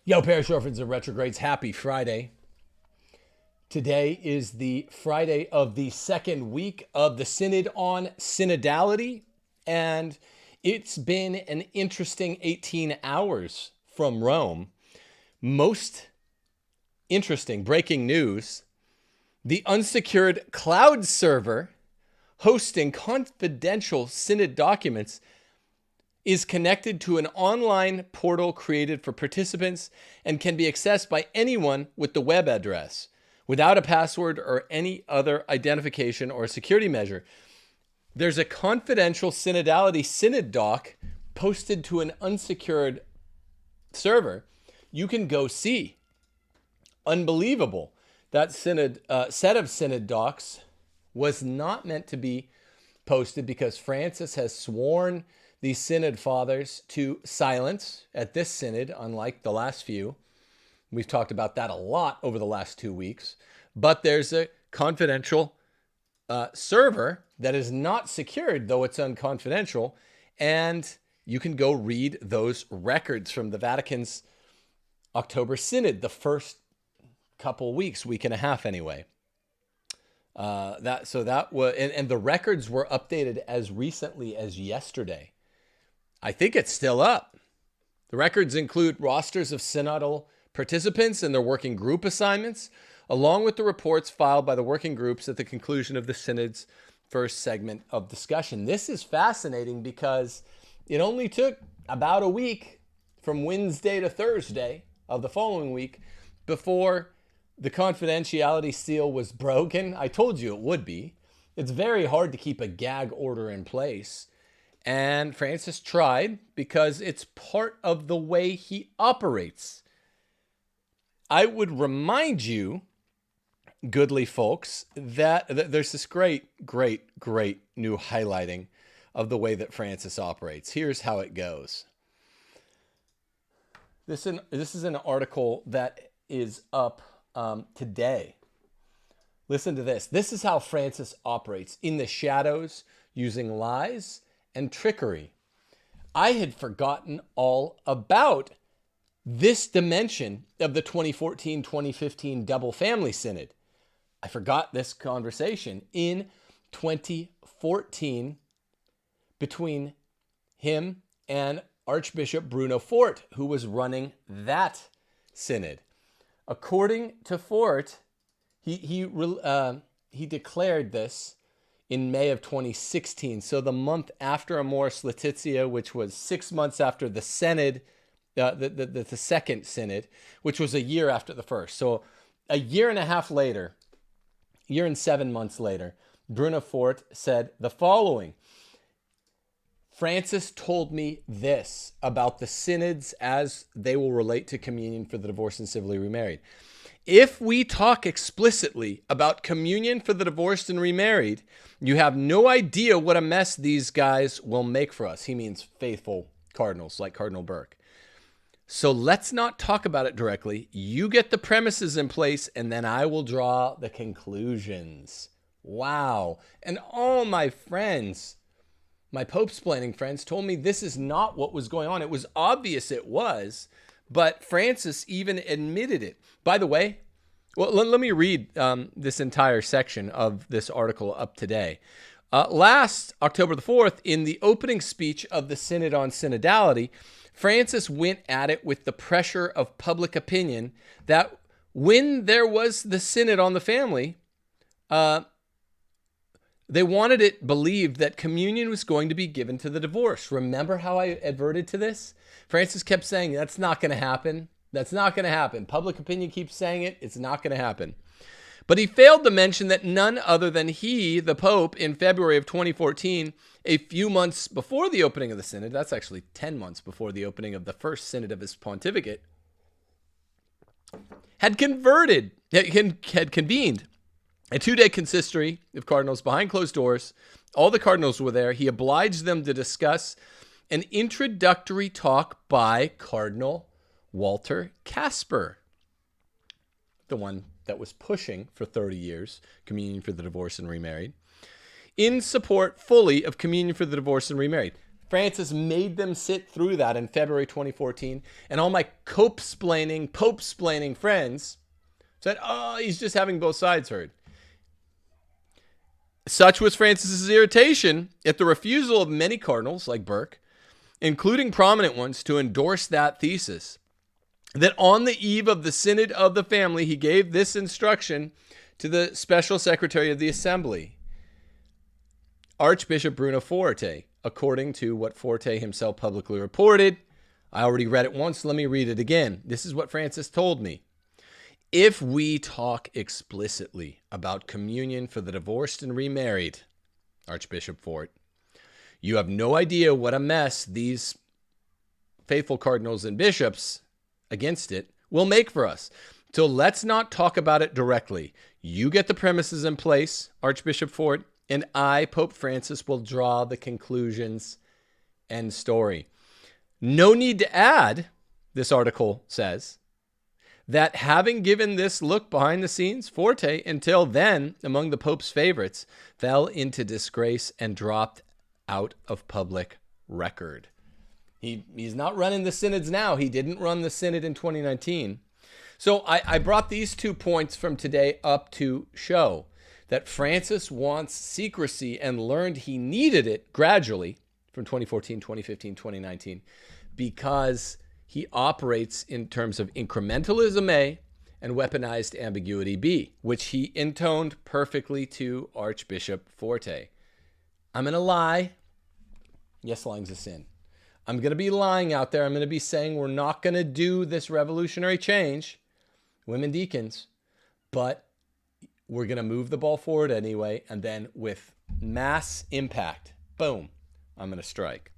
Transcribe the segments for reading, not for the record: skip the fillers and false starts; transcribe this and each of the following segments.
Yo, parish orphans and retrogrades, happy Friday. Today is the Friday of the second week of the Synod on Synodality, and it's been an interesting 18 hours from Rome. Most interesting breaking news: the unsecured cloud server hosting confidential Synod documents is connected to an online portal created for participants and can be accessed by anyone with the web address without a password or any other identification or security measure. There's a confidential synodality Synod doc posted to an unsecured server you can go see. Unbelievable. That Synod set of Synod docs was not meant to be posted because Francis has sworn the Synod fathers to silence at this Synod, unlike the last few. We've talked about that a lot over the last 2 weeks. But there's a confidential server that is not secured, though it's unconfidential. And you can go read those records from the Vatican's October Synod, the first couple weeks, week and a half anyway. And the records were updated as recently as yesterday. I think it's still up. The records include rosters of synodal participants and their working group assignments, along with the reports filed by the working groups at the conclusion of the Synod's first segment of discussion. This is fascinating because it only took about a week from Wednesday to Thursday of the following week before the confidentiality seal was broken. I told you it would be. It's very hard to keep a gag order in place. And Francis tried because it's part of the way he operates. I would remind you, goodly folks, that there's this great new highlighting of the way that Francis operates. Here's how it goes. This is an article that is up today. Listen to this. This is how Francis operates in the shadows, using lies and trickery. I had forgotten all about this dimension of the 2014-2015 double family synod. I forgot this conversation in 2014 between him and Archbishop Bruno Fort, who was running that synod. According to Fort, he declared this in May of 2016, so the month after Amoris Laetitia, which was 6 months after the synod, the second synod, which was a year after the first. So a year and a half later, a year and 7 months later, Bruno Fort said the following: Francis told me this about the synods as they will relate to communion for the divorced and civilly remarried. If we talk explicitly about communion for the divorced and remarried, you have no idea what a mess these guys will make for us. He means faithful cardinals like Cardinal Burke. So let's not talk about it directly. You get the premises in place, and then I will draw the conclusions. Wow. And all my friends, my Pope-splaining friends, told me this is not what was going on. It was obvious it was, but Francis even admitted it. By the way, well, let me read this entire section of this article up today. Last October the 4th, in the opening speech of the Synod on Synodality, Francis went at it with the pressure of public opinion that when there was the Synod on the family, they wanted it believed that communion was going to be given to the divorced. Remember how I adverted to this? Francis kept saying, that's not going to happen. That's not going to happen. Public opinion keeps saying it. It's not going to happen. But he failed to mention that none other than he, the Pope, in February of 2014, a few months before the opening of the Synod, that's actually 10 months before the opening of the first Synod of his pontificate, had convened a 2-day consistory of cardinals behind closed doors. All the cardinals were there. He obliged them to discuss an introductory talk by Cardinal Walter Casper, the one that was pushing for 30 years communion for the divorced and remarried, in support fully of communion for the divorced and remarried. Francis made them sit through that in February 2014. And all my Pope-splaining friends said, oh, he's just having both sides heard. Such was Francis's irritation at the refusal of many cardinals like Burke, including prominent ones, to endorse that thesis, that on the eve of the Synod of the Family, he gave this instruction to the Special Secretary of the Assembly, Archbishop Bruno Forte, according to what Forte himself publicly reported. I already read it once. Let me read it again. This is what Francis told me. If we talk explicitly about communion for the divorced and remarried, Archbishop Fort, you have no idea what a mess these faithful cardinals and bishops against it will make for us. So let's not talk about it directly. You get the premises in place, Archbishop Fort, and I, Pope Francis, will draw the conclusions. End story. No need to add, this article says, that having given this look behind the scenes, Forte, until then among the Pope's favorites, fell into disgrace and dropped out of public record. He's not running the synods now. He didn't run the synod in 2019. So I brought these 2 points from today up to show that Francis wants secrecy and learned he needed it gradually from 2014, 2015, 2019, because he operates in terms of incrementalism A and weaponized ambiguity B, which he intoned perfectly to Archbishop Forte. I'm going to lie. Yes, lying's a sin. I'm going to be lying out there. I'm going to be saying we're not going to do this revolutionary change, women deacons, but we're going to move the ball forward anyway, and then with mass impact, boom, I'm going to strike.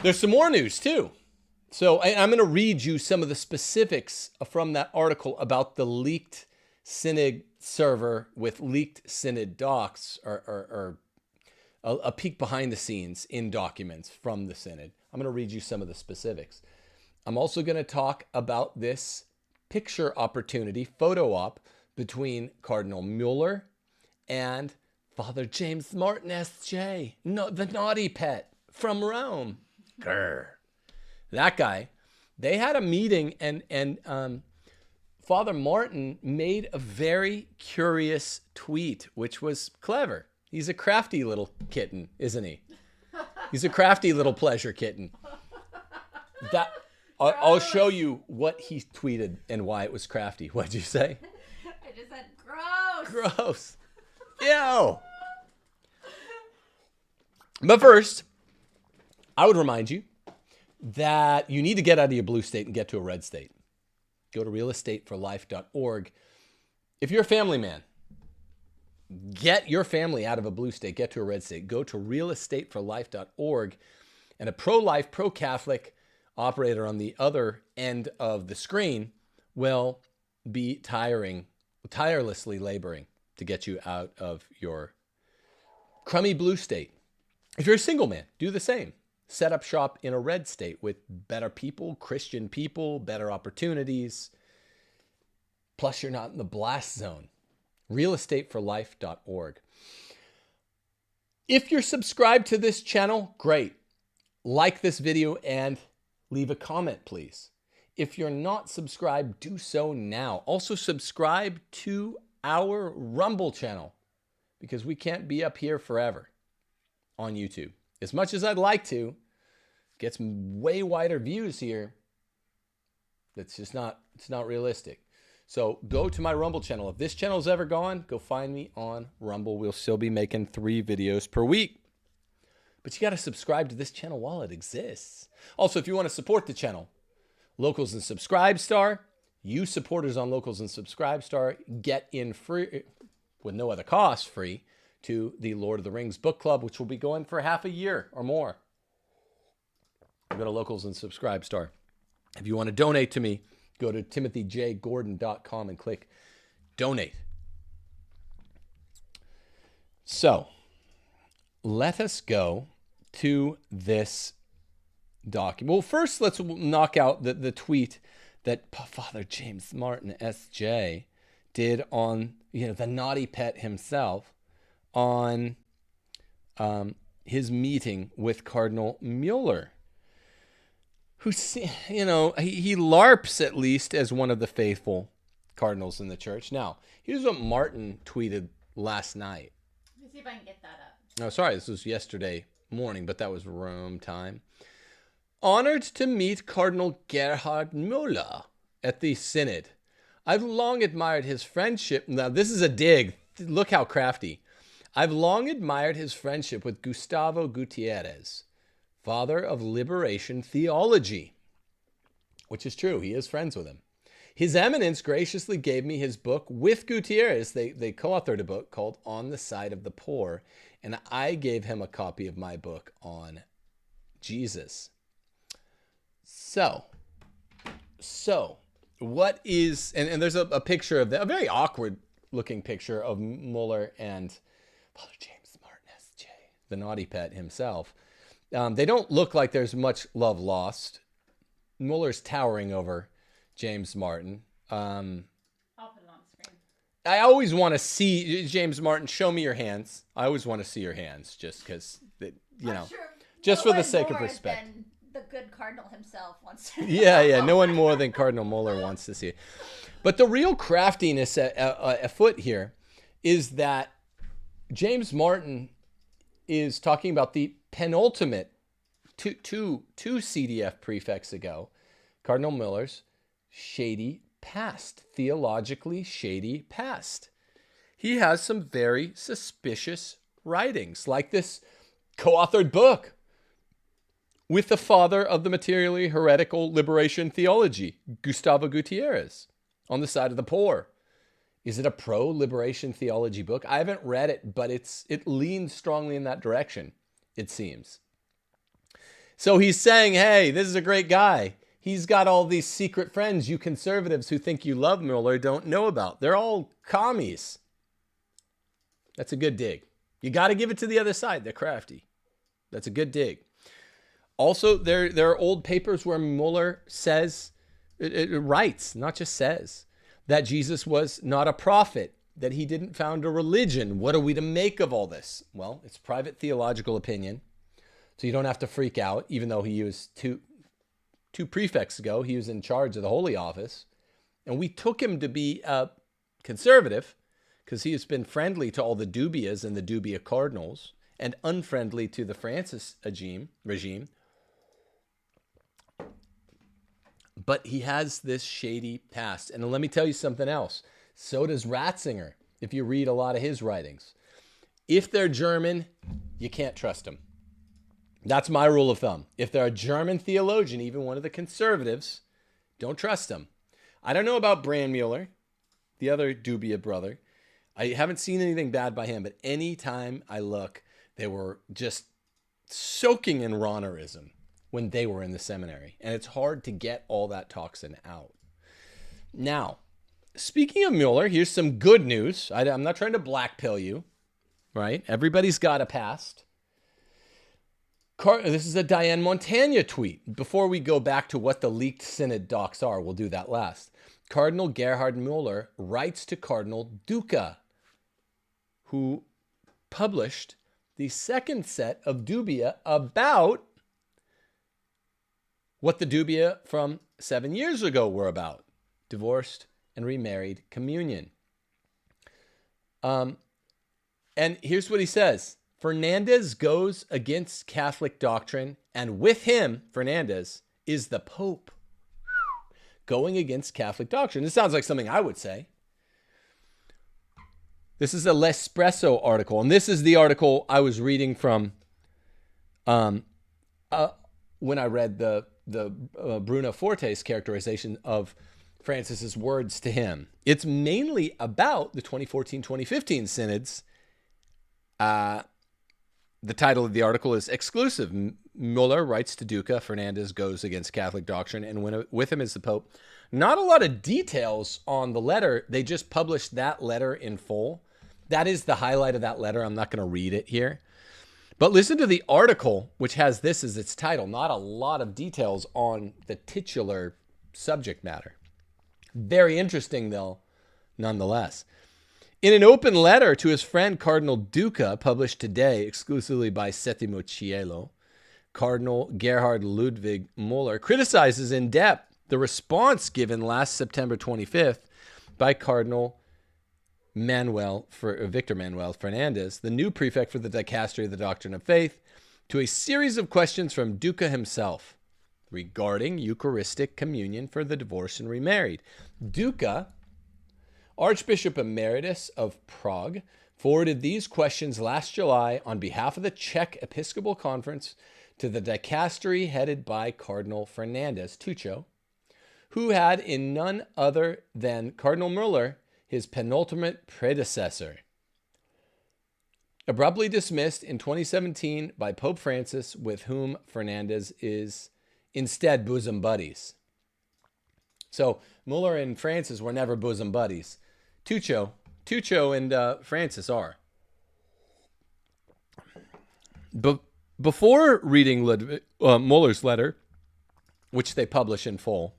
There's some more news too. So I'm going to read you some of the specifics from that article about the leaked Synod server with leaked Synod docs, or a peek behind the scenes in documents from the Synod. I'm going to read you some of the specifics. I'm also going to talk about this picture opportunity, photo op, between Cardinal Mueller and Father James Martin, S.J., the naughty pet from Rome. Grr. That guy. They had a meeting, and Father Martin made a very curious tweet, which was clever. He's a crafty little kitten, isn't he? He's a crafty little pleasure kitten. That I'll show you what he tweeted and why it was crafty. What'd you say? I just said gross. Gross. Ew. But first, I would remind you that you need to get out of your blue state and get to a red state. Go to realestateforlife.org. If you're a family man, get your family out of a blue state, get to a red state. Go to realestateforlife.org, and a pro-life, pro-Catholic operator on the other end of the screen will be tirelessly laboring to get you out of your crummy blue state. If you're a single man, do the same. Set up shop in a red state with better people, Christian people, better opportunities. Plus, you're not in the blast zone. realestateforlife.org. If you're subscribed to this channel, great. Like this video and leave a comment, please. If you're not subscribed, do so now. Also, subscribe to our Rumble channel, because we can't be up here forever on YouTube. As much as I'd like to, get some way wider views here, it's not realistic. So go to my Rumble channel. If this channel's ever gone, go find me on Rumble. We'll still be making 3 videos per week. But you got to subscribe to this channel while it exists. Also, if you want to support the channel, Locals and Subscribestar, you supporters on Locals and Subscribestar get in free, with no other cost, free, to the Lord of the Rings book club, which will be going for half a year or more. Go to Locals and Subscribestar. If you want to donate to me, go to timothyjgordon.com and click donate. So let us go to this document. Well, first, let's knock out the tweet that Father James Martin, S.J., did on, the naughty pet himself on his meeting with Cardinal Mueller, who, he LARPs at least as one of the faithful cardinals in the church. Now, here's what Martin tweeted last night. Let me see if I can get that up. Oh, sorry, this was yesterday morning, but that was Rome time. Honored to meet Cardinal Gerhard Müller at the Synod. I've long admired his friendship. Now, this is a dig. Look how crafty. I've long admired his friendship with Gustavo Gutierrez, father of liberation theology, which is true. He is friends with him. His Eminence graciously gave me his book with Gutierrez. They co-authored a book called On the Side of the Poor, and I gave him a copy of my book on Jesus. So what is, and there's a picture of a very awkward looking picture of Mueller and Father James Martin, S.J., the naughty pet himself. They don't look like there's much love lost. Mueller's towering over James Martin. I'll put it on screen. I always want to see, James Martin, show me your hands. I always want to see your hands just because, just for the sake of respect. Than the good cardinal himself wants to. Yeah, no one more than Cardinal Mueller wants to see it. But the real craftiness afoot here is that James Martin is talking about the penultimate two CDF prefects ago, Cardinal Mueller's shady past, theologically shady past. He has some very suspicious writings, like this co-authored book with the father of the materially heretical liberation theology, Gustavo Gutierrez, On the Side of the Poor. Is it a pro-liberation theology book? I haven't read it, but it leans strongly in that direction, it seems. So he's saying, hey, this is a great guy. He's got all these secret friends you conservatives who think you love Mueller don't know about. They're all commies. That's a good dig. You got to give it to the other side. They're crafty. That's a good dig. Also, there are old papers where Mueller says, it writes, not just says, that Jesus was not a prophet, that he didn't found a religion. What are we to make of all this? Well, it's private theological opinion, so you don't have to freak out, even though he was two prefects ago, he was in charge of the Holy Office, and we took him to be a conservative because he has been friendly to all the dubias and the dubia cardinals and unfriendly to the Francis regime. But he has this shady past. And let me tell you something else. So does Ratzinger, if you read a lot of his writings. If they're German, you can't trust them. That's my rule of thumb. If they're a German theologian, even one of the conservatives, don't trust them. I don't know about Brandmuller, the other dubia brother. I haven't seen anything bad by him, but anytime I look, they were just soaking in Ronnerism when they were in the seminary. And it's hard to get all that toxin out. Now, speaking of Mueller, here's some good news. I'm not trying to black pill you, right? Everybody's got a past. This is a Diane Montagna tweet. Before we go back to what the leaked Synod docs are, we'll do that last. Cardinal Gerhard Mueller writes to Cardinal Duca, who published the second set of dubia about what the dubia from 7 years ago were about: divorced and remarried communion. And here's what he says. Fernandez goes against Catholic doctrine, and with him, Fernandez, is the Pope. Going against Catholic doctrine. This sounds like something I would say. This is a L'Espresso article, and this is the article I was reading from when I read the Bruno Forte's characterization of Francis's words to him. It's mainly about the 2014-2015 synods. The title of the article is Exclusive. Mueller writes to Duca, Fernandez goes against Catholic doctrine, and with him is the Pope. Not a lot of details on the letter. They just published that letter in full. That is the highlight of that letter. I'm not going to read it here. But listen to the article, which has this as its title. Not a lot of details on the titular subject matter. Very interesting, though, nonetheless. In an open letter to his friend Cardinal Duca, published today exclusively by Settimo Cielo, Cardinal Gerhard Ludwig Müller criticizes in depth the response given last September 25th by Cardinal Victor Manuel Fernandez, the new prefect for the Dicastery of the Doctrine of Faith, to a series of questions from Duca himself regarding Eucharistic communion for the divorced and remarried. Duca, Archbishop Emeritus of Prague, forwarded these questions last July on behalf of the Czech Episcopal Conference to the dicastery headed by Cardinal Fernandez Tucho, who had in none other than Cardinal Müller, his penultimate predecessor. Abruptly dismissed in 2017 by Pope Francis, with whom Fernandez is instead bosom buddies. So Müller and Francis were never bosom buddies. Tucho and Francis are. Before reading Müller's letter, which they publish in full,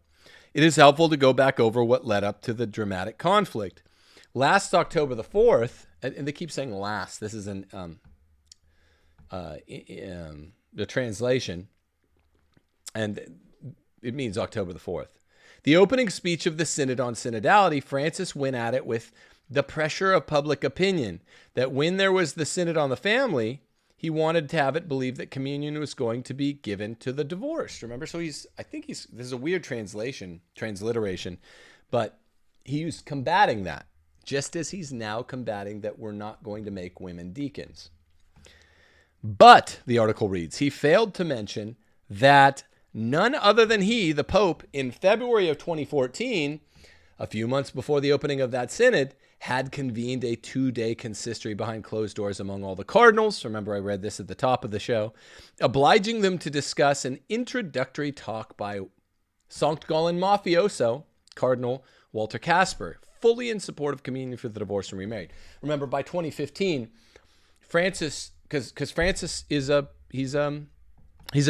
it is helpful to go back over what led up to the dramatic conflict. Last October the 4th, and they keep saying last, this is in the translation, and it means October the 4th. The opening speech of the Synod on Synodality, Francis went at it with the pressure of public opinion that when there was the Synod on the family, he wanted to have it believed that communion was going to be given to the divorced. Remember? So this is a weird transliteration, but he's combating that, just as he's now combating that we're not going to make women deacons. But, the article reads, he failed to mention that none other than he, the Pope, in February of 2014, a few months before the opening of that synod, had convened a 2-day consistory behind closed doors among all the cardinals. Remember, I read this at the top of the show, obliging them to discuss an introductory talk by Sankt Gallen Mafioso, Cardinal Walter Kasper, fully in support of communion for the divorced and remarried. Remember, by 2015, Francis, because Francis is he's a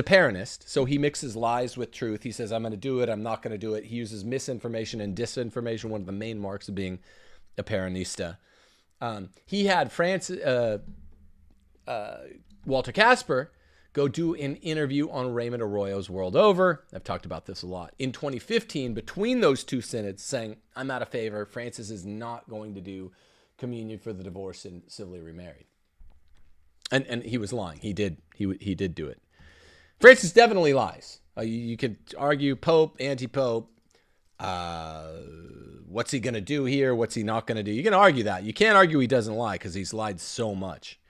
Peronist, so he mixes lies with truth. He says, I'm going to do it, I'm not going to do it. He uses misinformation and disinformation, one of the main marks of being a Peronista. He had Walter Kasper go do an interview on Raymond Arroyo's World Over. I've talked about this a lot. In 2015, between those two synods, saying, I'm out of favor. Francis is not going to do communion for the divorced and civilly remarried. And he was lying. He did do it. Francis definitely lies. You could argue Pope, anti-Pope. What's he going to do here? What's he not going to do? You can argue that. You can't argue he doesn't lie because he's lied so much.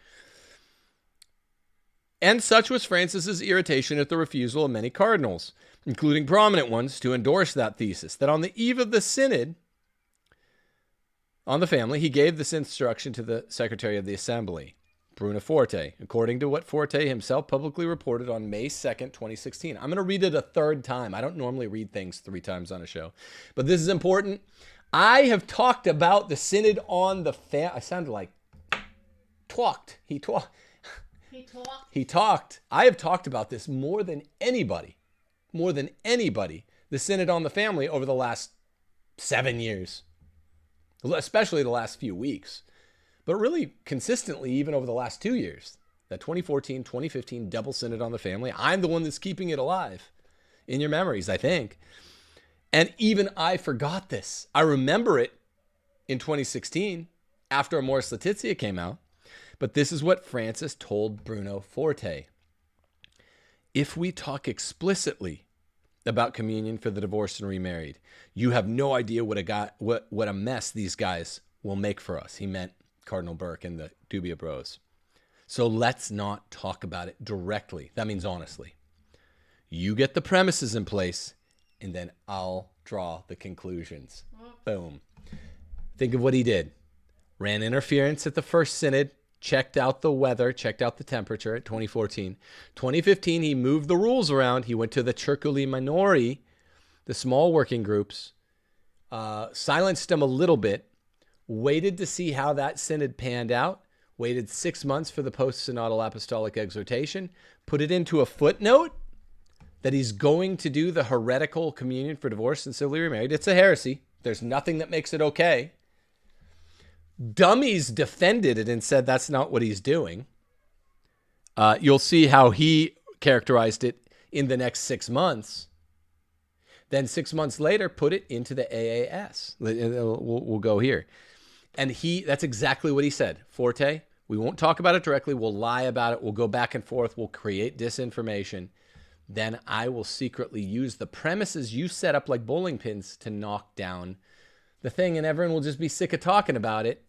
And such was Francis's irritation at the refusal of many cardinals, including prominent ones, to endorse that thesis, that on the eve of the synod on the family, he gave this instruction to the Secretary of the Assembly, Bruno Forte, according to what Forte himself publicly reported on May 2nd, 2016. I'm going to read it a third time. I don't normally read things 3 times on a show, but this is important. I have talked about the Synod on the family. I sounded like talked. He talked. I have talked about this more than anybody, the Synod on the family over the last 7 years, especially the last few weeks. But really consistently, even over the last 2 years, that 2014, 2015 double synod on the family, I'm the one that's keeping it alive in your memories, I think. And even I forgot this. I remember it in 2016 after Amoris Laetitia came out. But this is what Francis told Bruno Forte. If we talk explicitly about communion for the divorced and remarried, you have no idea what a mess these guys will make for us. He meant Cardinal Burke and the Dubia Bros. So let's not talk about it directly. That means honestly. You get the premises in place, and then I'll draw the conclusions. Boom. Think of what he did. Ran interference at the first synod, checked out the weather, checked out the temperature at 2014. 2015, he moved the rules around. He went to the Circuli Minori, the small working groups, silenced them a little bit, waited to see how that synod panned out, waited 6 months for the post-synodal apostolic exhortation, put it into a footnote that he's going to do the heretical communion for divorced and civilly remarried. It's a heresy. There's nothing that makes it okay. Dummies defended it and said that's not what he's doing. You'll see how he characterized it in the next 6 months. Then 6 months later, put it into the AAS. We'll go here. And that's exactly what he said. Forte, we won't talk about it directly. We'll lie about it. We'll go back and forth. We'll create disinformation. Then I will secretly use the premises you set up like bowling pins to knock down the thing, and everyone will just be sick of talking about it.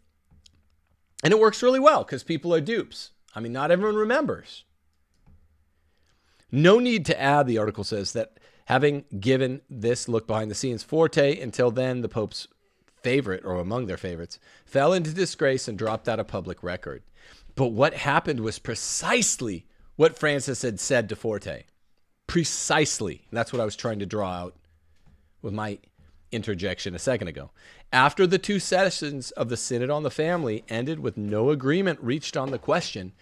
And it works really well because people are dupes. I mean, not everyone remembers. No need to add, the article says, that having given this look behind the scenes, Forte, until then the Pope's favorite, or among their favorites, fell into disgrace and dropped out of public record. But what happened was precisely what Francis had said to Forte. Precisely. And that's what I was trying to draw out with my interjection a second ago. After the 2 sessions of the Synod on the Family ended with no agreement reached on the question,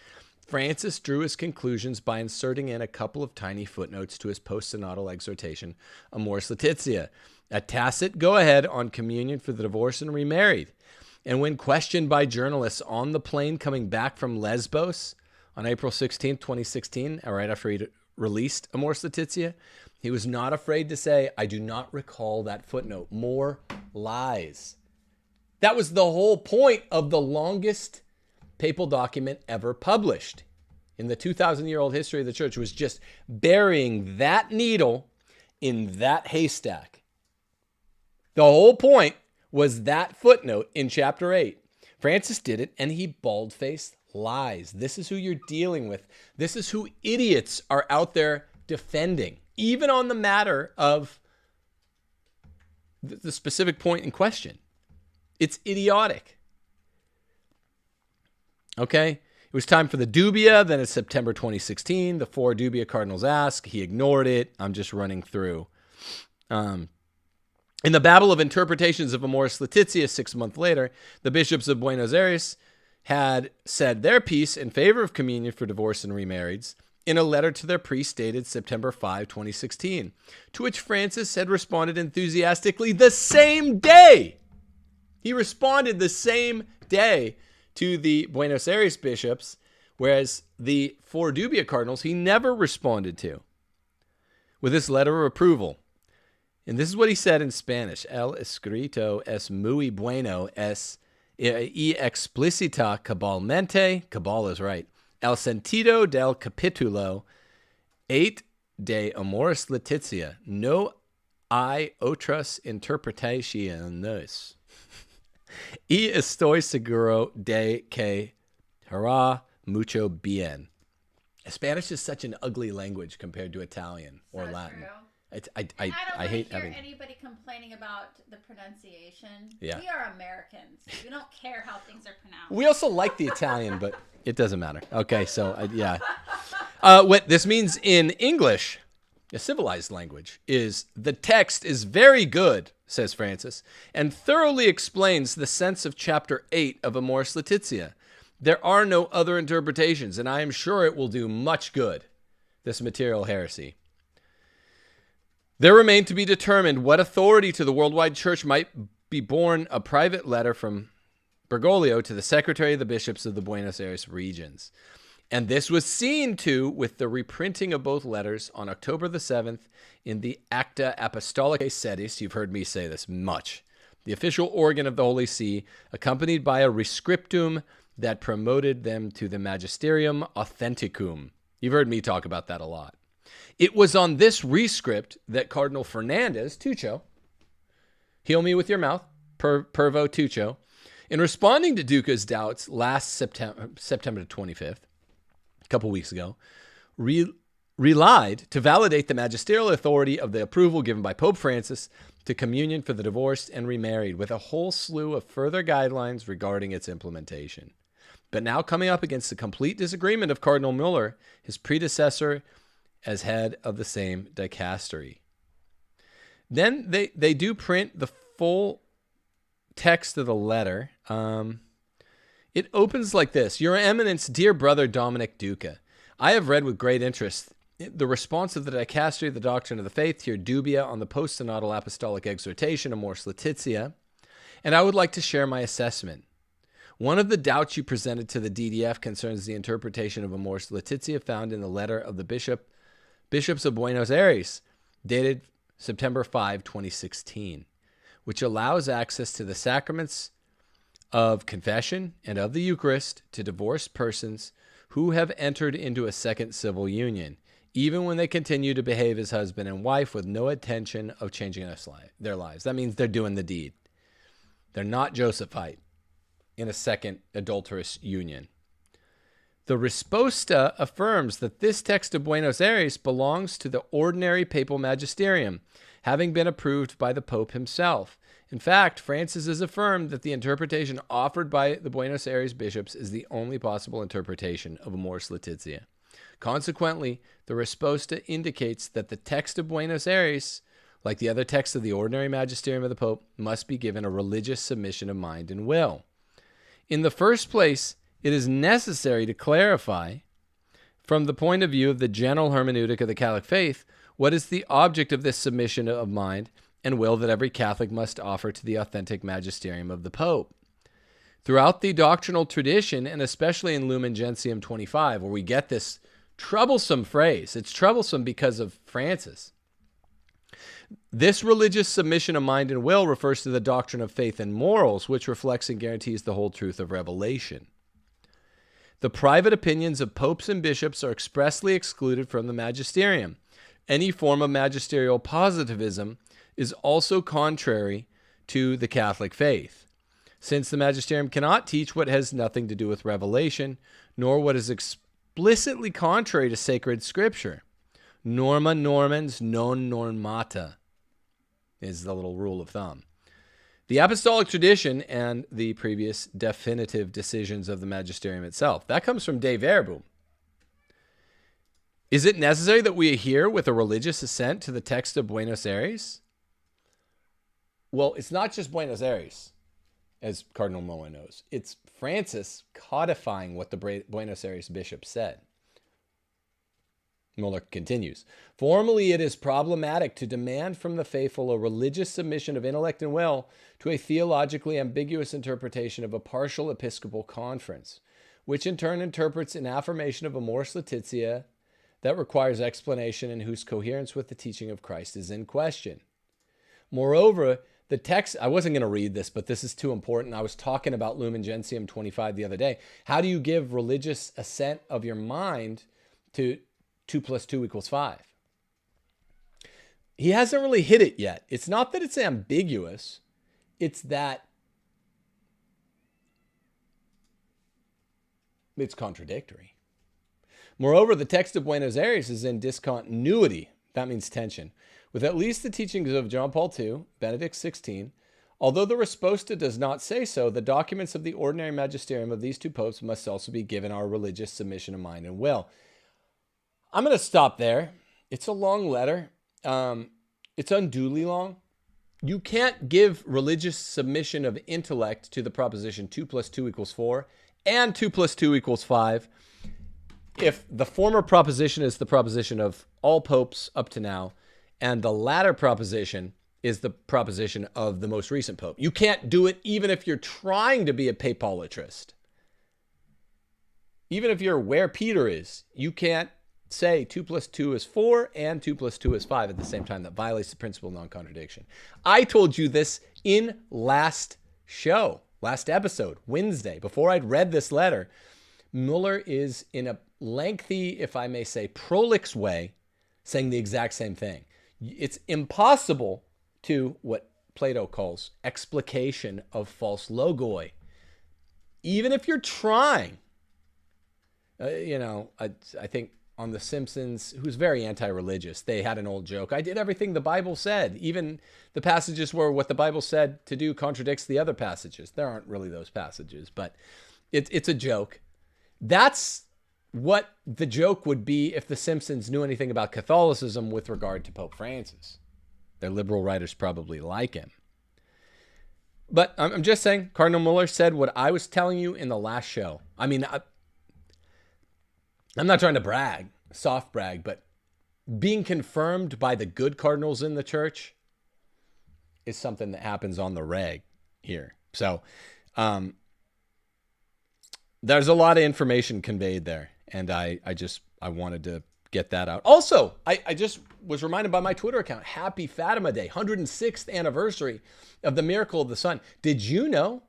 Francis drew his conclusions by inserting in a couple of tiny footnotes to his post-synodal exhortation, Amoris Laetitia, a tacit go-ahead on communion for the divorced and remarried. And when questioned by journalists on the plane coming back from Lesbos on April 16, 2016, right after he released Amoris Laetitia, he was not afraid to say, I do not recall that footnote. More lies. That was the whole point of the longest papal document ever published in the 2,000-year-old history of the church, was just burying that needle in that haystack. The whole point was that footnote in chapter 8. Francis did it, and he bald-faced lies. This is who you're dealing with. This is who idiots are out there defending, even on the matter of the specific point in question. It's idiotic. Okay? It was time for the dubia. Then in September 2016, the 4 dubia cardinals asked. He ignored it. I'm just running through. In the babble of interpretations of Amoris Laetitia 6 months later, the bishops of Buenos Aires had said their piece in favor of communion for divorced and remarrieds in a letter to their priest dated September 5, 2016, to which Francis had responded enthusiastically the same day. He responded the same day to the Buenos Aires bishops, whereas the 4 dubia cardinals he never responded to with this letter of approval. And this is what he said in Spanish. El escrito es muy bueno, es y explicita cabalmente, cabal is right, el sentido del capítulo 8 de Amoris Laetitia. No hay otras interpretaciones. Y estoy seguro de que hará mucho bien. Spanish is such an ugly language compared to Italian or Latin. True. I don't hate hear having anybody complaining about the pronunciation. Yeah. We are Americans. We don't care how things are pronounced. We also like the Italian, but it doesn't matter. Okay, so yeah. What this means in English, a civilized language, is the text is very good, says Francis, and thoroughly explains the sense of chapter 8 of Amoris Laetitia. There are no other interpretations, and I am sure it will do much good, this material heresy. There remained to be determined what authority to the worldwide church might be borne a private letter from Bergoglio to the secretary of the bishops of the Buenos Aires regions. And this was seen to with the reprinting of both letters on October the 7th in the Acta Apostolicae Sedis. You've heard me say this much. The official organ of the Holy See, accompanied by a rescriptum that promoted them to the Magisterium Authenticum. You've heard me talk about that a lot. It was on this rescript that Cardinal Fernandez Tucho, heal me with your mouth, Pervo Tucho, in responding to Duca's doubts last September 25th, a couple weeks ago, relied to validate the magisterial authority of the approval given by Pope Francis to communion for the divorced and remarried, with a whole slew of further guidelines regarding its implementation. But now coming up against the complete disagreement of Cardinal Muller, his predecessor as head of the same dicastery. Then they do print the full text of the letter. It opens like this. Your Eminence, dear brother Dominic Duca, I have read with great interest the response of the dicastery of the doctrine of the faith to your dubia on the post-synodal apostolic exhortation, Amoris Laetitia, and I would like to share my assessment. One of the doubts you presented to the DDF concerns the interpretation of Amoris Laetitia found in the letter of the bishops of Buenos Aires, dated September 5, 2016, which allows access to the sacraments of confession and of the Eucharist to divorced persons who have entered into a second civil union, even when they continue to behave as husband and wife with no intention of changing their lives. That means they're doing the deed. They're not Josephite in a second adulterous union. The Resposta affirms that this text of Buenos Aires belongs to the ordinary papal magisterium, having been approved by the Pope himself. In fact, Francis has affirmed that the interpretation offered by the Buenos Aires bishops is the only possible interpretation of Amoris Laetitia. Consequently, the Resposta indicates that the text of Buenos Aires, like the other texts of the ordinary magisterium of the Pope, must be given a religious submission of mind and will. In the first place, it is necessary to clarify, from the point of view of the general hermeneutic of the Catholic faith, what is the object of this submission of mind and will that every Catholic must offer to the authentic magisterium of the Pope. Throughout the doctrinal tradition, and especially in Lumen Gentium 25, where we get this troublesome phrase, it's troublesome because of Francis. This religious submission of mind and will refers to the doctrine of faith and morals, which reflects and guarantees the whole truth of revelation. The private opinions of popes and bishops are expressly excluded from the magisterium. Any form of magisterial positivism is also contrary to the Catholic faith, since the magisterium cannot teach what has nothing to do with revelation, nor what is explicitly contrary to sacred scripture. Norma normans non normata is the little rule of thumb. The apostolic tradition and the previous definitive decisions of the magisterium itself. That comes from De Verbum. Is it necessary that we adhere with a religious assent to the text of Buenos Aires? Well, it's not just Buenos Aires, as Cardinal Muller knows. It's Francis codifying what the Buenos Aires bishop said. Muller continues, formally it is problematic to demand from the faithful a religious submission of intellect and will to a theologically ambiguous interpretation of a partial episcopal conference, which in turn interprets an affirmation of Amoris Laetitia that requires explanation and whose coherence with the teaching of Christ is in question. Moreover, the text, I wasn't going to read this, but this is too important. I was talking about Lumen Gentium 25 the other day. How do you give religious assent of your mind to 2 + 2 = 5? He hasn't really hit it yet. It's not that it's ambiguous. It's that it's contradictory. Moreover, the text of Buenos Aires is in discontinuity. That means tension. With at least the teachings of John Paul II, Benedict XVI, although the Resposta does not say so, the documents of the ordinary magisterium of these two popes must also be given our religious submission of mind and will. I'm going to stop there. It's a long letter. It's unduly long. You can't give religious submission of intellect to the proposition 2 + 2 = 4 and 2 + 2 = 5 if the former proposition is the proposition of all popes up to now, and the latter proposition is the proposition of the most recent pope. You can't do it even if you're trying to be a papolatrist. Even if you're where Peter is, you can't say 2 + 2 = 4 and 2 + 2 = 5 at the same time. That violates the principle of non-contradiction. I told you this in last episode, Wednesday, before I'd read this letter. Muller is in a lengthy, if I may say, prolix way, saying the exact same thing. It's impossible to what Plato calls explication of false logoi. Even if you're trying, I think on The Simpsons, who's very anti-religious, they had an old joke. I did everything the Bible said. Even the passages where what the Bible said to do contradicts the other passages. There aren't really those passages, but it's a joke. That's what the joke would be if the Simpsons knew anything about Catholicism with regard to Pope Francis. Their liberal writers probably like him. But I'm just saying, Cardinal Muller said what I was telling you in the last show. I mean, I'm not trying to brag, soft brag, but being confirmed by the good cardinals in the church is something that happens on the reg here. So, there's a lot of information conveyed there. And I wanted to get that out. Also, I just was reminded by my Twitter account, Happy Fatima Day, 106th anniversary of the miracle of the sun. Did you know,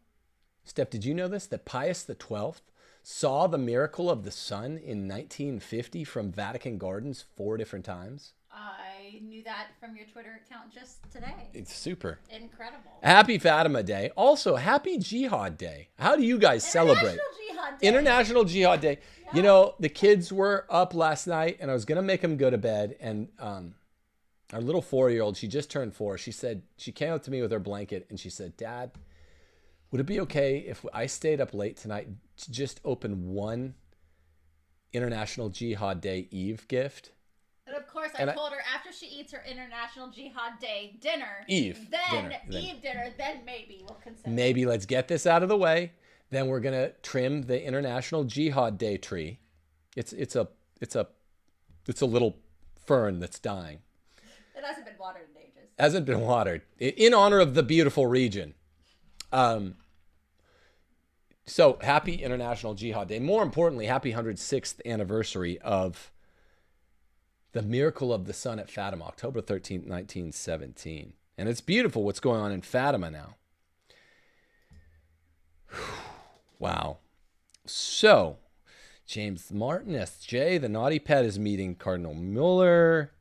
Steph, did you know this? That Pius XII saw the miracle of the sun in 1950 from Vatican Gardens 4 different times? I knew that from your Twitter account just today. It's super. Incredible. Happy Fatima Day. Also, Happy Jihad Day. How do you guys celebrate? Jihad Day. International Jihad Day. Yeah. You know, the kids were up last night, and I was going to make them go to bed, and our little 4-year-old, she just turned 4. She said, she came up to me with her blanket, and she said, Dad, would it be okay if I stayed up late tonight to just open one International Jihad Day Eve gift? And of course, I told her after she eats her International Jihad Day dinner, Eve dinner, then maybe we'll consider. Maybe let's get this out of the way. Then we're gonna trim the International Jihad Day tree. It's a little fern that's dying. It hasn't been watered in ages. Hasn't been watered in honor of the beautiful region. So happy International Jihad Day. More importantly, happy 106th anniversary of the miracle of the sun at Fatima, October 13th, 1917. And it's beautiful what's going on in Fatima now. Wow. So, James Martin, SJ, the naughty pet, is meeting Cardinal Mueller.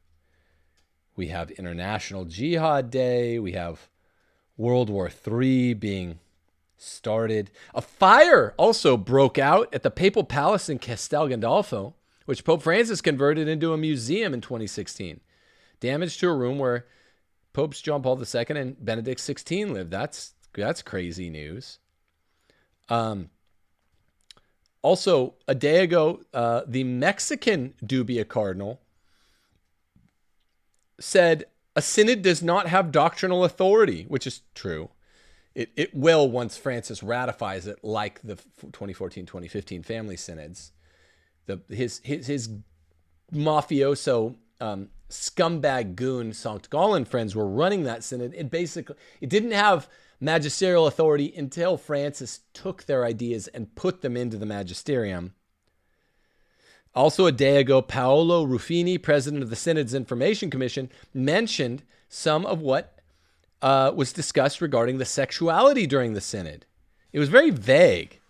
We have International Jihad Day. We have World War III being started. A fire also broke out at the Papal Palace in Castel Gandolfo, which Pope Francis converted into a museum in 2016. Damage to a room where Popes John Paul II and Benedict XVI lived. That's crazy news. Also, a day ago, the Mexican Dubia Cardinal said a synod does not have doctrinal authority, which is true. It will once Francis ratifies it, like the 2014-2015 family synods. His mafioso scumbag goon Sankt Gallen friends were running that synod. It didn't have magisterial authority until Francis took their ideas and put them into the magisterium. Also a day ago, Paolo Ruffini, president of the Synod's Information Commission, mentioned some of what was discussed regarding the sexuality during the synod. It was very vague.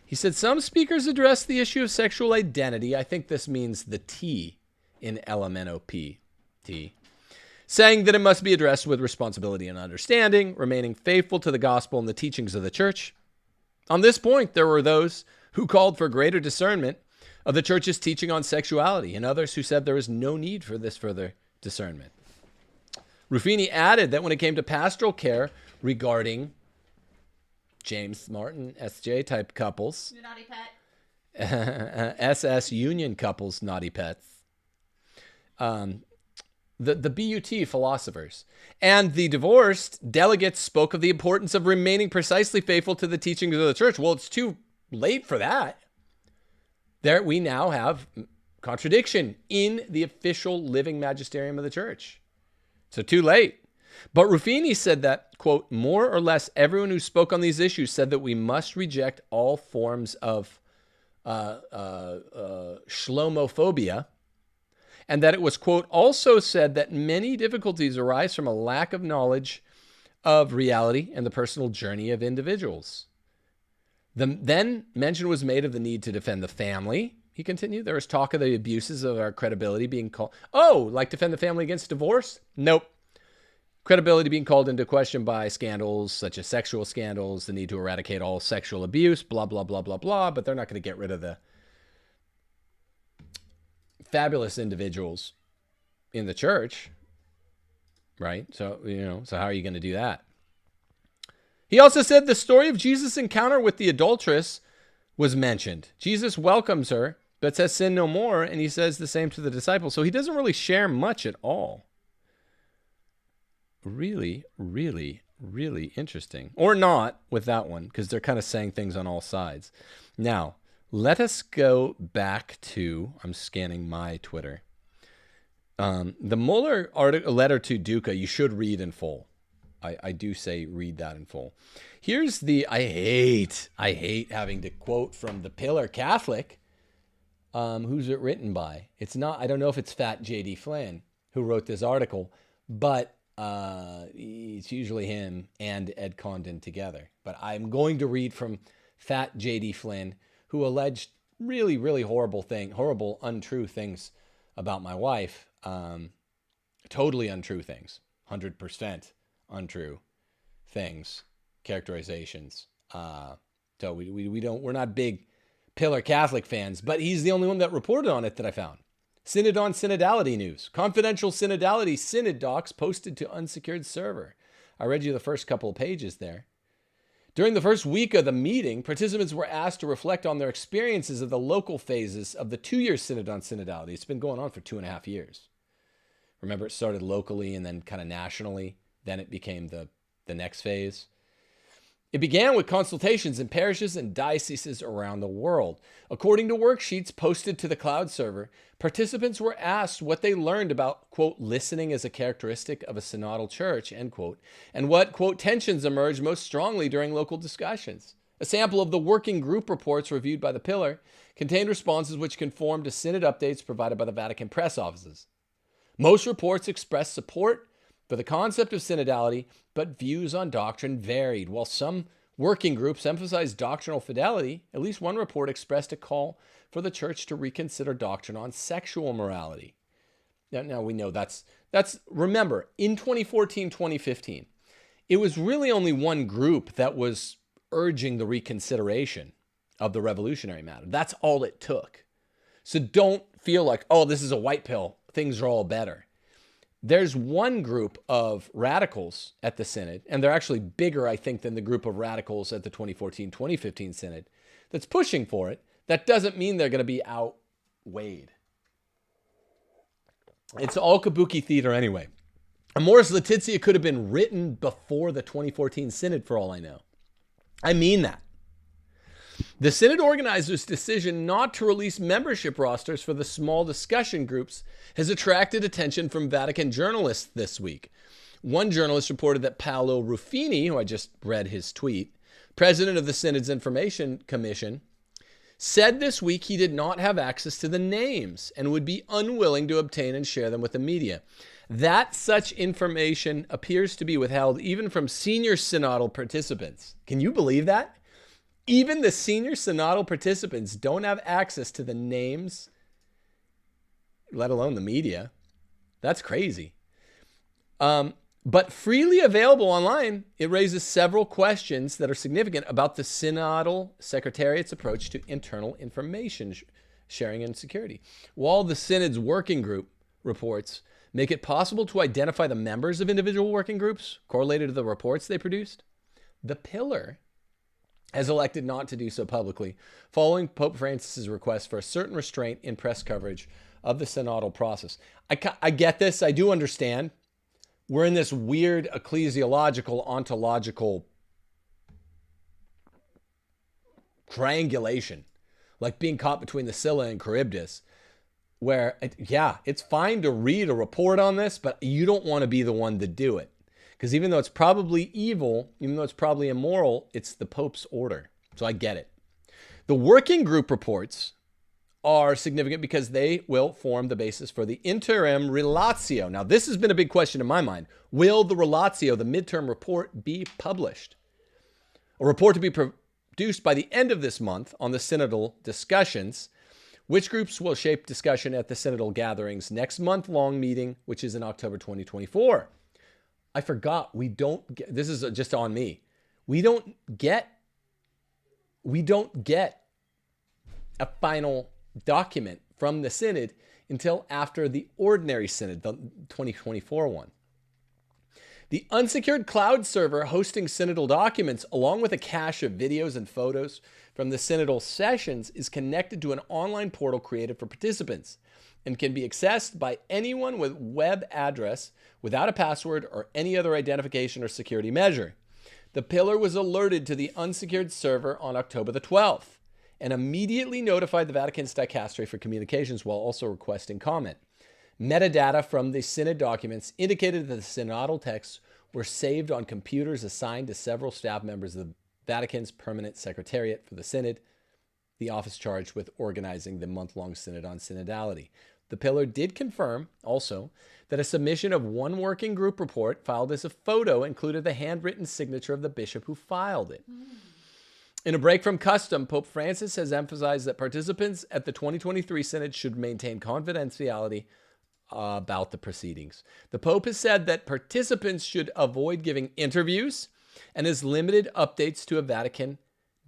He said some speakers addressed the issue of sexual identity. I think this means the T in LMNOP, T, saying that it must be addressed with responsibility and understanding, remaining faithful to the gospel and the teachings of the church. On this point, there were those who called for greater discernment of the church's teaching on sexuality, and others who said there is no need for this further discernment. Ruffini added that when it came to pastoral care regarding James Martin, SJ type couples, naughty pet, SS union couples, naughty pets, the BUT philosophers and the divorced delegates spoke of the importance of remaining precisely faithful to the teachings of the church. Well, it's too late for that. There we now have contradiction in the official living magisterium of the church. So too late. But Ruffini said that, quote, more or less everyone who spoke on these issues said that we must reject all forms of shlomophobia, and that it was, quote, also said that many difficulties arise from a lack of knowledge of reality and the personal journey of individuals. Then mention was made of the need to defend the family. He continued, there was talk of the abuses of our credibility being called, like defend the family against divorce? Nope. Credibility being called into question by scandals such as sexual scandals, the need to eradicate all sexual abuse, blah, blah, blah, blah, blah. But they're not going to get rid of the fabulous individuals in the church, right? So, so how are you going to do that? He also said the story of Jesus' encounter with the adulteress was mentioned. Jesus welcomes her, but says sin no more, and he says the same to the disciples. So he doesn't really share much at all. Really, really, really interesting. Or not with that one, because they're kind of saying things on all sides. Now, let us go back to, I'm scanning my Twitter. The Mueller letter to Duca, you should read in full. I do say read that in full. Here's the, I hate having to quote from the Pillar Catholic. Who's it written by? It's not, I don't know if it's Fat J.D. Flynn who wrote this article, but it's usually him and Ed Condon together. But I'm going to read from Fat J.D. Flynn, who alleged really, really horrible, untrue things about my wife. Totally untrue things, 100% untrue things, characterizations. So we're not big Pillar Catholic fans, but he's the only one that reported on it that I found. Synod on Synodality news. Confidential Synodality Synod docs posted to unsecured server. I read you the first couple of pages there. During the first week of the meeting, participants were asked to reflect on their experiences of the local phases of the 2-year Synod on Synodality. It's been going on for 2.5 years. Remember, it started locally and then kind of nationally. Then it became the next phase. It began with consultations in parishes and dioceses around the world. According to worksheets posted to the cloud server, participants were asked what they learned about, quote, listening as a characteristic of a synodal church, end quote, and what, quote, tensions emerged most strongly during local discussions. A sample of the working group reports reviewed by the Pillar contained responses which conformed to Synod updates provided by the Vatican press offices. Most reports expressed support for the concept of synodality, but views on doctrine varied. While some working groups emphasized doctrinal fidelity, at least one report expressed a call for the church to reconsider doctrine on sexual morality. Now we know that's remember, in 2014, 2015, it was really only one group that was urging the reconsideration of the revolutionary matter. That's all it took. So don't feel like, oh, this is a white pill. Things are all better. There's one group of radicals at the Synod, and they're actually bigger, I think, than the group of radicals at the 2014-2015 Synod that's pushing for it. That doesn't mean they're going to be outweighed. It's all kabuki theater anyway. Amoris Laetitia could have been written before the 2014 Synod for all I know. I mean that. The Synod organizers' decision not to release membership rosters for the small discussion groups has attracted attention from Vatican journalists this week. One journalist reported that Paolo Ruffini, who I just read his tweet, president of the Synod's Information Commission, said this week he did not have access to the names and would be unwilling to obtain and share them with the media. That such information appears to be withheld even from senior synodal participants. Can you believe that? Even the senior synodal participants don't have access to the names, let alone the media. That's crazy. But freely available online, it raises several questions that are significant about the Synodal Secretariat's approach to internal information sharing and security. While the Synod's working group reports make it possible to identify the members of individual working groups correlated to the reports they produced, the Pillar has elected not to do so publicly, following Pope Francis's request for a certain restraint in press coverage of the synodal process. I get this. I do understand. We're in this weird ecclesiological, ontological triangulation, like being caught between the Scylla and Charybdis, where, it's fine to read a report on this, but you don't want to be the one to do it. Because even though it's probably evil, even though it's probably immoral, it's the Pope's order. So I get it. The working group reports are significant because they will form the basis for the interim relatio. Now, this has been a big question in my mind. Will the relatio, the midterm report, be published? A report to be produced by the end of this month on the synodal discussions. Which groups will shape discussion at the synodal gatherings next month-long meeting, which is in October 2024. I forgot, we don't get, this is just on me. We don't get a final document from the Synod until after the ordinary Synod, the 2024 one. The unsecured cloud server hosting synodal documents, along with a cache of videos and photos from the synodal sessions, is connected to an online portal created for participants and can be accessed by anyone with web address without a password or any other identification or security measure. The Pillar was alerted to the unsecured server on October the 12th and immediately notified the Vatican's Dicastery for Communications while also requesting comment. Metadata from the Synod documents indicated that the synodal texts were saved on computers assigned to several staff members of the Vatican's permanent secretariat for the Synod, the office charged with organizing the month-long Synod on Synodality. The pillar did confirm, also, that a submission of one working group report filed as a photo included the handwritten signature of the bishop who filed it. In a break from custom, Pope Francis has emphasized that participants at the 2023 Synod should maintain confidentiality about the proceedings. The Pope has said that participants should avoid giving interviews and has limited updates to a Vatican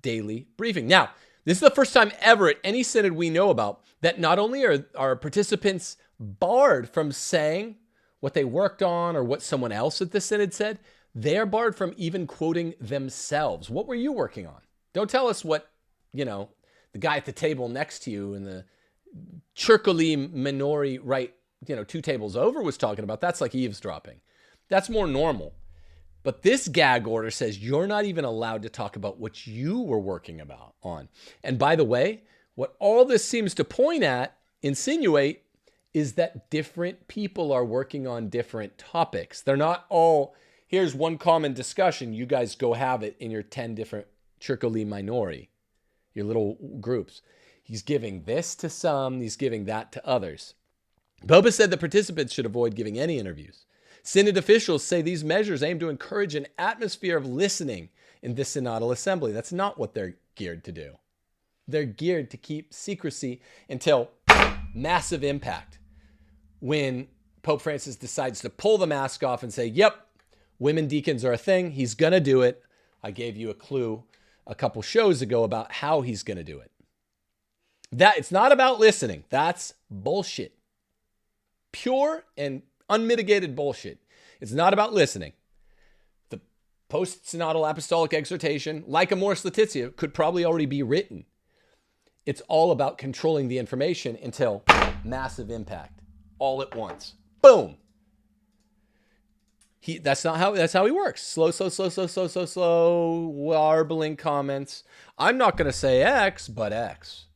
daily briefing. Now, this is the first time ever at any Synod we know about that not only are participants barred from saying what they worked on or what someone else at the Synod said, they are barred from even quoting themselves. What were you working on? Don't tell us what, the guy at the table next to you in the Circoli Minori right, 2 tables over was talking about. That's like eavesdropping. That's more normal. But this gag order says you're not even allowed to talk about what you were working on. And by the way, what all this seems to insinuate, is that different people are working on different topics. They're not all, here's one common discussion. You guys go have it in your 10 different Circoli Minori, your little groups. He's giving this to some, he's giving that to others. Pope has said that participants should avoid giving any interviews. Synod officials say these measures aim to encourage an atmosphere of listening in this synodal assembly. That's not what they're geared to do. They're geared to keep secrecy until massive impact. When Pope Francis decides to pull the mask off and say, yep, women deacons are a thing, he's going to do it. I gave you a clue a couple shows ago about how he's going to do it. It's not about listening. That's bullshit. Pure and unmitigated bullshit. It's not about listening. The post-synodal apostolic exhortation, like Amoris Laetitia, could probably already be written. It's all about controlling the information until massive impact, all at once. Boom. That's how he works. Slow, warbling comments. I'm not going to say X, but X.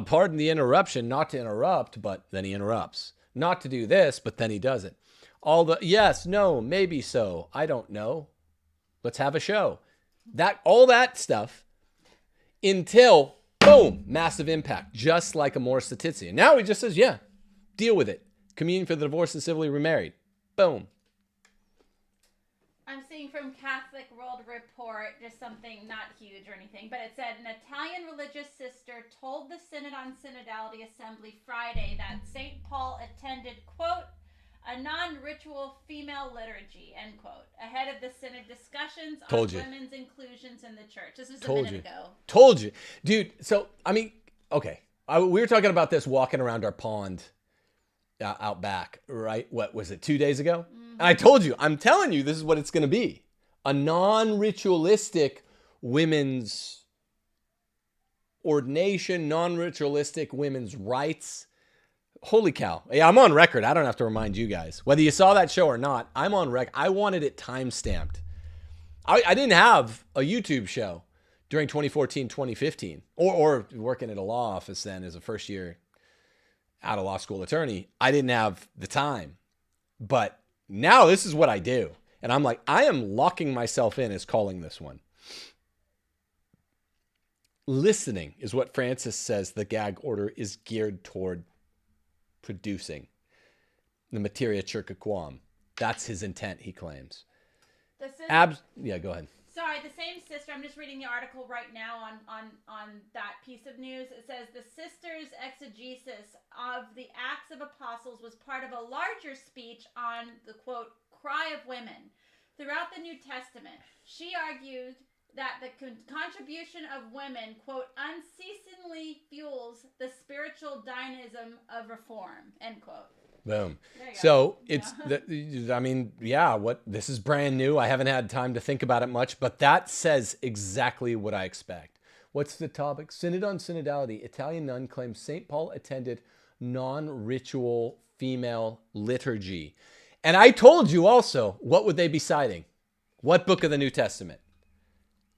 Pardon the interruption, not to interrupt, but then he interrupts. Not to do this, but then he does it. All the yes, no, maybe so. I don't know. Let's have a show. All that stuff until, boom, massive impact, just like Amoris Laetitia. Now he just says, yeah, deal with it. Communion for the divorced and civilly remarried. Boom. I'm seeing from Catholic World Report, just something not huge or anything, but it said an Italian religious sister told the Synod on Synodality Assembly Friday that St. Paul attended, quote, a non-ritual female liturgy, end quote, ahead of the Synod discussions on women's inclusions in the church. This was a minute ago. Told you. Dude, so, okay. We were talking about this walking around our pond out back, right? What was it, 2 days ago? And I told you, I'm telling you, this is what it's going to be. A non-ritualistic women's ordination, non-ritualistic women's rights. Holy cow. Yeah, I'm on record. I don't have to remind you guys. Whether you saw that show or not, I'm on record. I wanted it time-stamped. I didn't have a YouTube show during 2014, 2015, or working at a law office then as a first-year out-of-law school attorney. I didn't have the time. But now this is what I do. And I'm like, I am locking myself in as calling this one. Listening is what Francis says the gag order is geared toward producing. The materia circa-quam. That's his intent, he claims. Yeah, go ahead. Sorry, the same sister, I'm just reading the article right now on that piece of news. It says the sister's exegesis of the Acts of Apostles was part of a larger speech on the, quote, cry of women throughout the New Testament. She argued that the contribution of women, quote, unceasingly fuels the spiritual dynamism of reform, end quote. Boom. So it's, this is brand new. I haven't had time to think about it much, but that says exactly what I expect. What's the topic? Synod on Synodality. Italian nun claims St. Paul attended non-ritual female liturgy. And I told you also, what would they be citing? What book of the New Testament?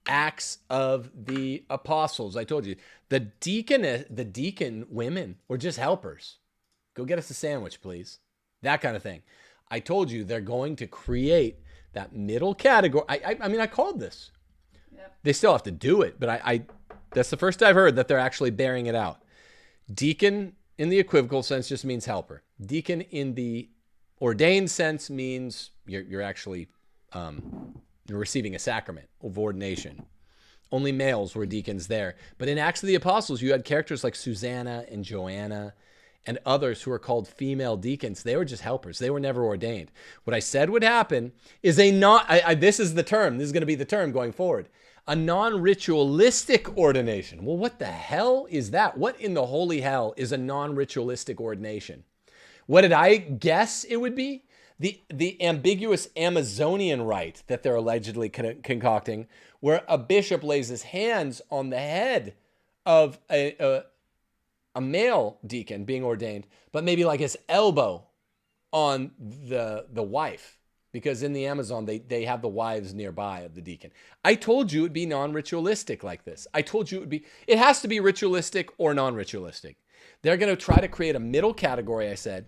Acts of the Apostles. I told you. The deacon women were just helpers. Go get us a sandwich, please. That kind of thing. I told you they're going to create That middle category. I mean, I called this. Yep. They still have to do it, but I that's the first I've heard that they're actually bearing it out. Deacon in the equivocal sense just means helper. Deacon in the ordained sense means you're actually you're receiving a sacrament of ordination. Only males were deacons there. But in Acts of the Apostles, you had characters like Susanna and Joanna and others who were called female deacons. They were just helpers. They were never ordained. What I said would happen is this is the term. This is going to be the term going forward. A non-ritualistic ordination. Well, what the hell is that? What in the holy hell is a non-ritualistic ordination? What did I guess it would be? The ambiguous Amazonian rite that they're allegedly concocting, where a bishop lays his hands on the head of a male deacon being ordained, but maybe like his elbow on the wife, because in the Amazon, they have the wives nearby of the deacon. I told you it'd be non-ritualistic like this. I told you it has to be ritualistic or non-ritualistic. They're going to try to create a middle category, I said,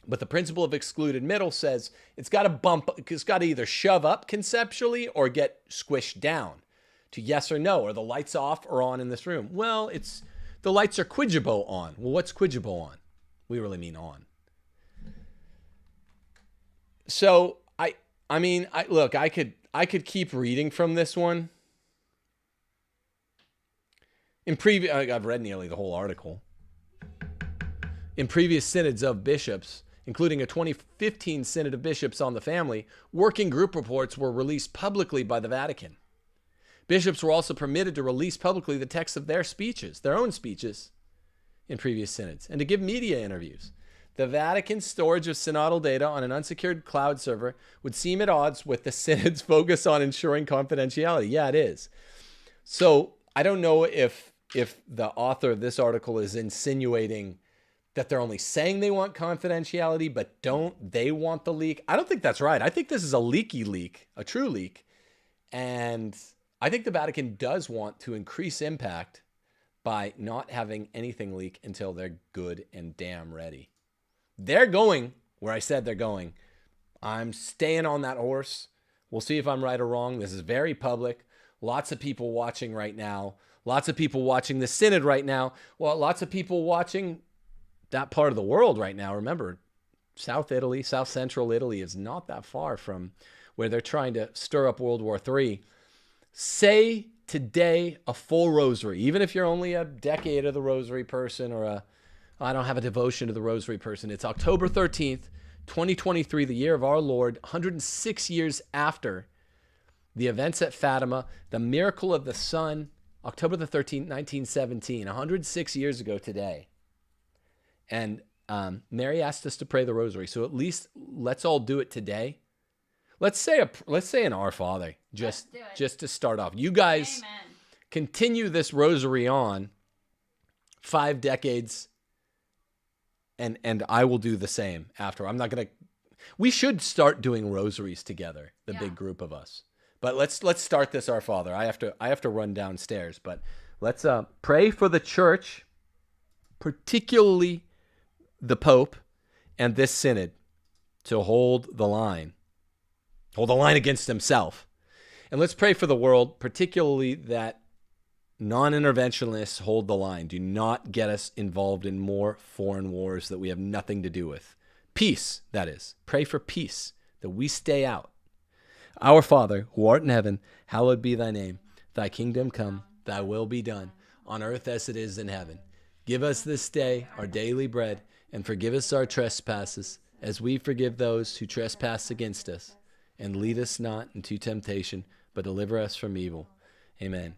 but the principle of excluded middle says it's got to either shove up conceptually or get squished down to yes or no. Are the lights off or on in this room? Well, the lights are quidjabo on. Well, what's quidjabo on? We really mean on. So look, I could keep reading from this one. I've read nearly the whole article. In previous synods of bishops, including a 2015 Synod of Bishops on the Family, working group reports were released publicly by the Vatican. Bishops were also permitted to release publicly the text of their own speeches, in previous synods, and to give media interviews. The Vatican's storage of synodal data on an unsecured cloud server would seem at odds with the synod's focus on ensuring confidentiality. Yeah, it is. So I don't know if the author of this article is insinuating that they're only saying they want confidentiality, but don't they want the leak? I don't think that's right. I think this is a leaky leak, a true leak. And I think the Vatican does want to increase impact by not having anything leak until they're good and damn ready. They're going where I said they're going. I'm staying on that horse. We'll see if I'm right or wrong. This is very public. Lots of people watching right now. Lots of people watching the Synod right now. Well, lots of people watching that part of the world right now. Remember, South Central Italy is not that far from where they're trying to stir up World War III. Say today a full rosary, even if you're only a decade of the rosary person or I don't have a devotion to the rosary person. It's October 13th, 2023, the year of our Lord, 106 years after the events at Fatima, the miracle of the sun, October the 13th, 1917, 106 years ago today. And Mary asked us to pray the rosary. So at least let's all do it today. Let's say an Our Father, just to start off. You guys Amen. Continue this rosary on 5 decades, and I will do the same after. We should start doing rosaries together, the big group of us. But let's start this Our Father. I have to run downstairs, but let's pray for the church, particularly the Pope and this Synod, to hold the line against himself. And let's pray for the world, particularly that non-interventionists hold the line. Do not get us involved in more foreign wars that we have nothing to do with. Peace, that is. Pray for peace, that we stay out. Our Father, who art in heaven, hallowed be thy name. Thy kingdom come, thy will be done, on earth as it is in heaven. Give us this day our daily bread, and forgive us our trespasses, as we forgive those who trespass against us. And lead us not into temptation, but deliver us from evil. Amen.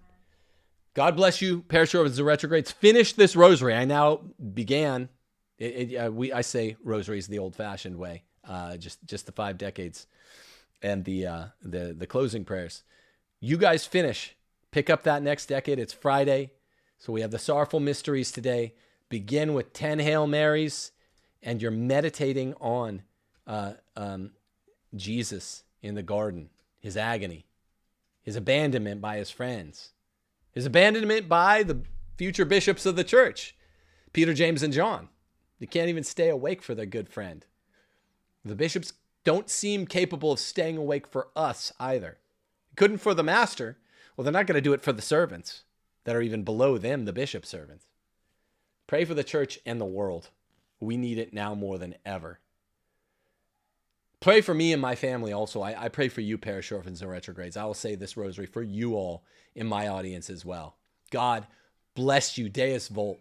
God bless you, Parish Orphans and Retrogrades. Finish this rosary. I now began. I say rosaries the old-fashioned way, just the 5 decades, and the closing prayers. You guys finish. Pick up that next decade. It's Friday, so we have the Sorrowful Mysteries today. Begin with 10 Hail Marys, and you're meditating on Jesus in the garden, his agony, his abandonment by his friends, his abandonment by the future bishops of the church, Peter, James, and John. They can't even stay awake for their good friend. The bishops don't seem capable of staying awake for us either. Couldn't for the master. Well, they're not going to do it for the servants that are even below them, the bishop's servants. Pray for the church and the world. We need it now more than ever. Pray for me and my family also. I pray for you, parish orphans and retrogrades. I will say this rosary for you all in my audience as well. God bless you, Deus Volt.